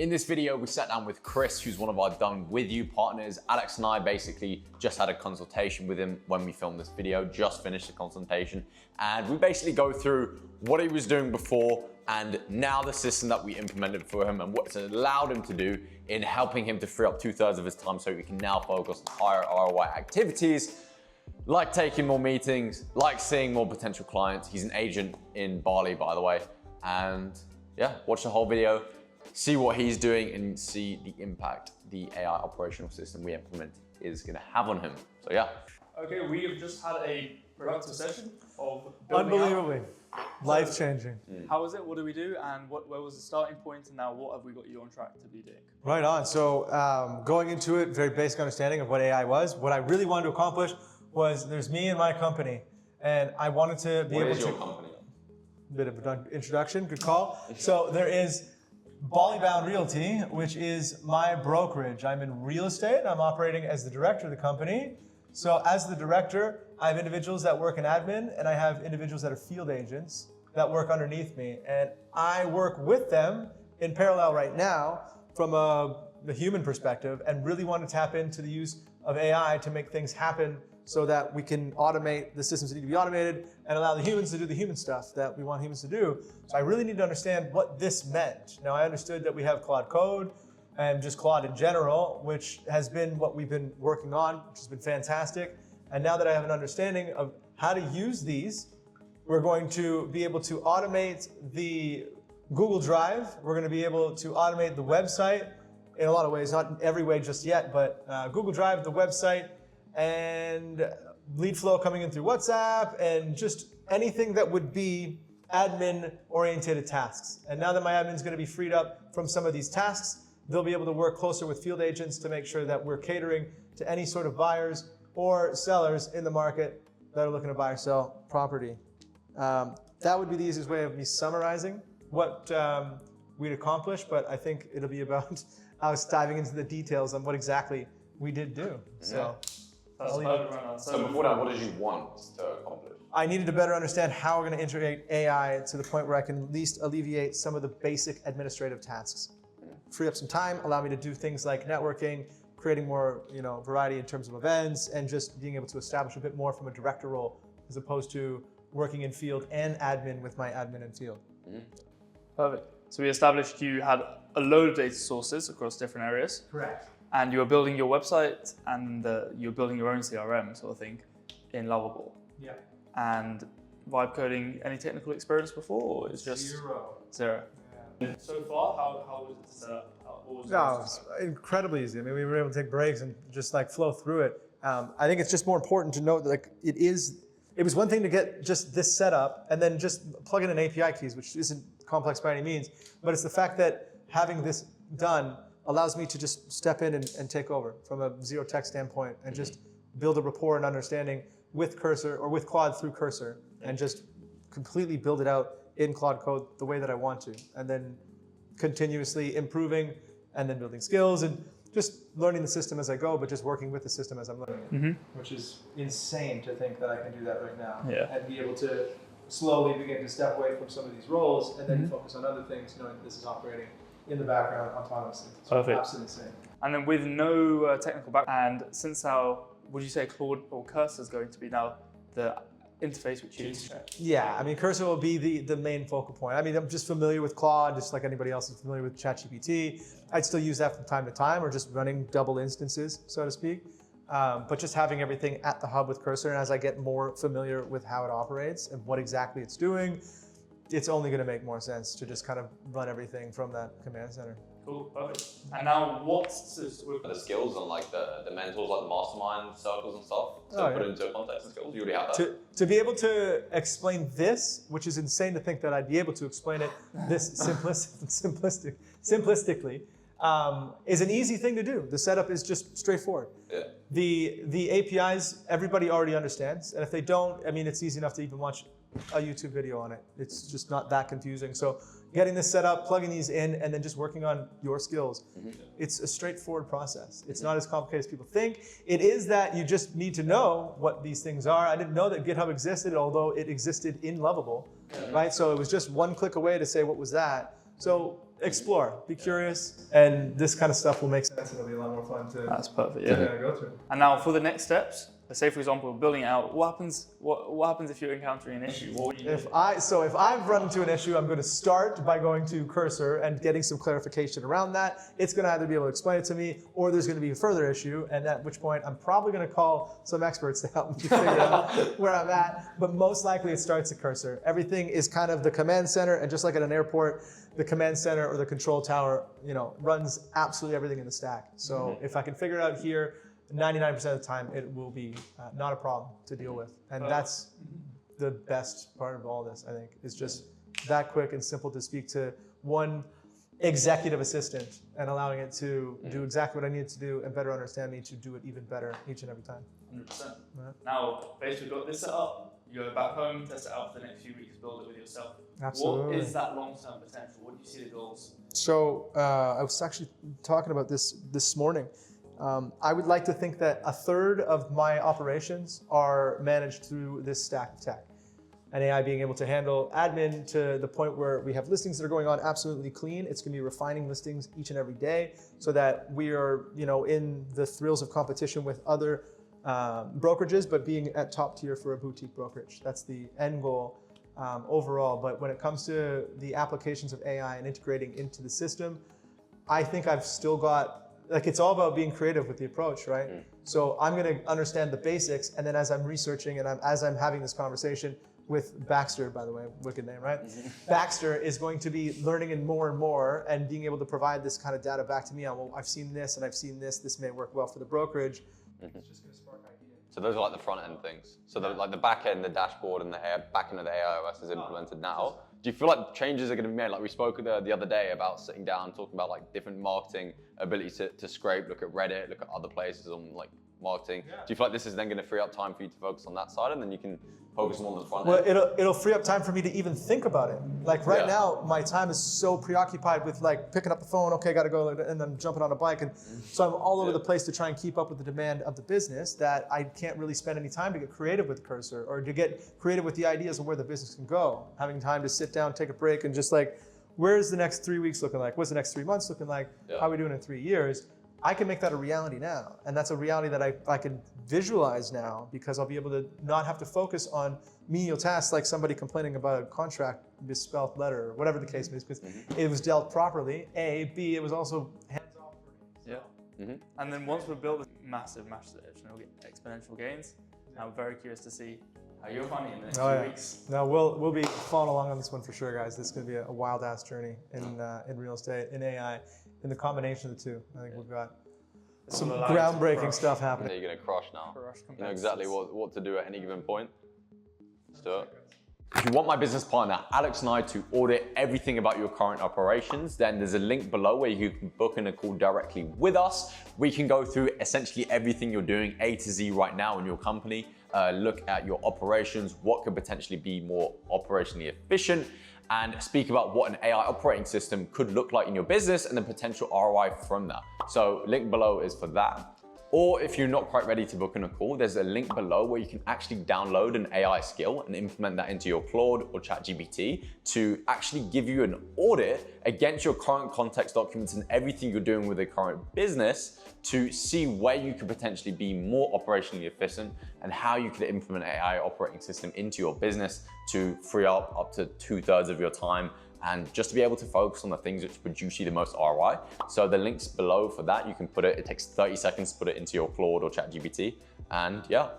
In this video, we sat down with Chris, who's one of our Done With You partners. Alex and I basically just had a consultation with him when we filmed this video, just finished the consultation. And we basically go through what he was doing before and now the system that we implemented for him and what it's allowed him to do in helping him to free up 2/3 of his time so he can now focus on higher ROI activities, like taking more meetings, like seeing more potential clients. He's an agent in Bali, by the way. And yeah, watch the whole video. See what he's doing and see the impact the AI operational system we implement is going to have on him. So yeah. Okay, we have just had a productive session of unbelievably life-changing. How was it? What did we do? And where was the starting point? And now what have we got you on track to be doing? Right on. So going into it, very basic understanding of what AI was. What I really wanted to accomplish was there's me and my company, and I wanted to be able to. What is your company? Bit of an introduction, good call. So there is Bali Bound Realty, which is my brokerage. I'm in real estate. I'm operating as the director of the company. So as the director, I have individuals that work in admin, and I have individuals that are field agents that work underneath me. And I work with them in parallel right now from the human perspective, and really want to tap into the use of AI to make things happen so that we can automate the systems that need to be automated and allow the humans to do the human stuff that we want humans to do. So I really need to understand what this meant. Now, I understood that we have Claude Code and just Claude in general, which has been what we've been working on, which has been fantastic. And now that I have an understanding of how to use these, we're going to be able to automate the Google Drive. We're going to be able to automate the website in a lot of ways, not in every way just yet, but Google Drive, the website, and lead flow coming in through WhatsApp, and just anything that would be admin oriented tasks. And now that my admin is going to be freed up from some of these tasks, they'll be able to work closer with field agents to make sure that we're catering to any sort of buyers or sellers in the market that are looking to buy or sell property. That would be the easiest way of me summarizing what we'd accomplished, but I think it'll be about us diving into the details on what exactly we did do. So. So before that, what did you want to accomplish? I needed to better understand how we're going to integrate AI to the point where I can at least alleviate some of the basic administrative tasks. Free up some time, allow me to do things like networking, creating more variety in terms of events, and just being able to establish a bit more from a director role as opposed to working in field and admin with my admin in field. Perfect. So we established you had a load of data sources across different areas. Correct. And you were building your website and you were building your own CRM sort of thing in Lovable. Yeah. And vibe coding, any technical experience before, or it's just zero? Yeah. So far, how was it set up? No, it was incredibly easy. I mean, we were able to take breaks and just flow through it. I think it's just more important to note that it was one thing to get just this set up and then just plug in an API keys, which isn't complex by any means, but it's the fact that having this done allows me to just step in and take over from a zero tech standpoint and just build a rapport and understanding with Cursor or with Claude through Cursor and just completely build it out in Claude Code the way that I want to, and then continuously improving and then building skills and just learning the system as I go, but just working with the system as I'm learning it, which is insane to think that I can do that right now and be able to slowly begin to step away from some of these roles and then focus on other things, knowing that this is operating in the background autonomously. It's perfect. Absolutely insane. And then with no technical background, and since would you say Claude or Cursor is going to be now the interface which you use? Yeah, I mean, Cursor will be the main focal point. I mean, I'm just familiar with Claude, just like anybody else is familiar with ChatGPT. I'd still use that from time to time, or just running double instances, so to speak. But just having everything at the hub with Cursor, and as I get more familiar with how it operates and what exactly it's doing, it's only going to make more sense to just kind of run everything from that command center. Cool, perfect. And now what's the skills and the mentors, like the mastermind circles and stuff, to put into context and skills? You already have that. To be able to explain this, which is insane to think that I'd be able to explain it this simplistically, is an easy thing to do. The setup is just straightforward. Yeah. The APIs, everybody already understands. And if they don't, I mean, it's easy enough to even watch a YouTube video on it. It's just not that confusing. So getting this set up, plugging these in, and then just working on your skills. It's a straightforward process. It's not as complicated as people think. It is that you just need to know what these things are. I didn't know that GitHub existed, although it existed in Lovable, right? So it was just one click away to say, what was that? So explore, be curious, and this kind of stuff will make sense and it'll be a lot more fun to That's perfect, yeah. go through. And now for the next steps, let's say for example, building it out, what happens if you're encountering an issue? What would you do? If I've run into an issue, I'm going to start by going to Cursor and getting some clarification around that. It's going to either be able to explain it to me, or there's going to be a further issue, and at which point I'm probably going to call some experts to help me figure out where I'm at. But most likely it starts at Cursor. Everything is kind of the command center, and just like at an airport, the command center or the control tower, runs absolutely everything in the stack. So if I can figure it out here, 99% of the time, it will be not a problem to deal with. And that's the best part of all this, I think, is just that quick and simple to speak to one executive assistant and allowing it to do exactly what I need it to do and better understand me to do it even better each and every time. 100%. Right. Now, basically, got this set up, you go back home, test it out for the next few weeks, build it with yourself. Absolutely. What is that long-term potential? What do you see the goals? So I was actually talking about this morning. I would like to think that a third of my operations are managed through this stack of tech. And AI being able to handle admin to the point where we have listings that are going on absolutely clean. It's going to be refining listings each and every day so that we are, in the thrills of competition with other brokerages, but being at top tier for a boutique brokerage. That's the end goal overall. But when it comes to the applications of AI and integrating into the system, I think I've still got, it's all about being creative with the approach, right? So I'm going to understand the basics, and then as I'm researching and as I'm having this conversation with Baxter, by the way, wicked name, right? Baxter is going to be learning and more and being able to provide this kind of data back to me on, well, I've seen this and I've seen this. This may work well for the brokerage. It's just going to spark ideas. So those are like the front end things. So the back end, the dashboard, and the back end of the AIOS is implemented now. Do you feel like changes are going to be made? Like we spoke the other day about sitting down, talking about like different marketing ability to scrape, look at Reddit, look at other places on like marketing. Do you feel like this is then going to free up time for you to focus on that side, and then you can focus more on the front end? Well, it'll free up time for me to even think about it. Like right now, my time is so preoccupied with like picking up the phone, okay, gotta go, and then jumping on a bike. And so I'm all over the place to try and keep up with the demand of the business that I can't really spend any time to get creative with Cursor or to get creative with the ideas of where the business can go. Having time to sit down, take a break, and just like, where's the next 3 weeks looking like? What's the next 3 months looking like? How are we doing in 3 years? I can make that a reality now. And that's a reality that I can visualize now because I'll be able to not have to focus on menial tasks like somebody complaining about a contract misspelled letter or whatever the case is, because it was dealt properly, A, B, it was also hands-off for me. Yeah. And then once we've built this massive exponential gains, I'm very curious to see how you're finding it in the next few weeks. No, we'll be following along on this one for sure, guys. This is going to be a wild-ass journey in real estate, in AI, in the combination of the two. I think we've got some groundbreaking stuff happening. You're going to crush now. You know exactly what to do at any given point. Let's do it. If you want my business partner, Alex and I, to audit everything about your current operations, then there's a link below where you can book in a call directly with us. We can go through essentially everything you're doing A to Z right now in your company, look at your operations, what could potentially be more operationally efficient, and speak about what an AI operating system could look like in your business and the potential ROI from that. So link below is for that. Or if you're not quite ready to book in a call, there's a link below where you can actually download an AI skill and implement that into your Claude or ChatGPT to actually give you an audit against your current context documents and everything you're doing with the current business to see where you could potentially be more operationally efficient and how you could implement an AI operating system into your business to free up to 2/3 of your time and just to be able to focus on the things which produce you the most ROI. So the link's below for that. You can put it takes 30 seconds to put it into your Claude or ChatGPT. And yeah,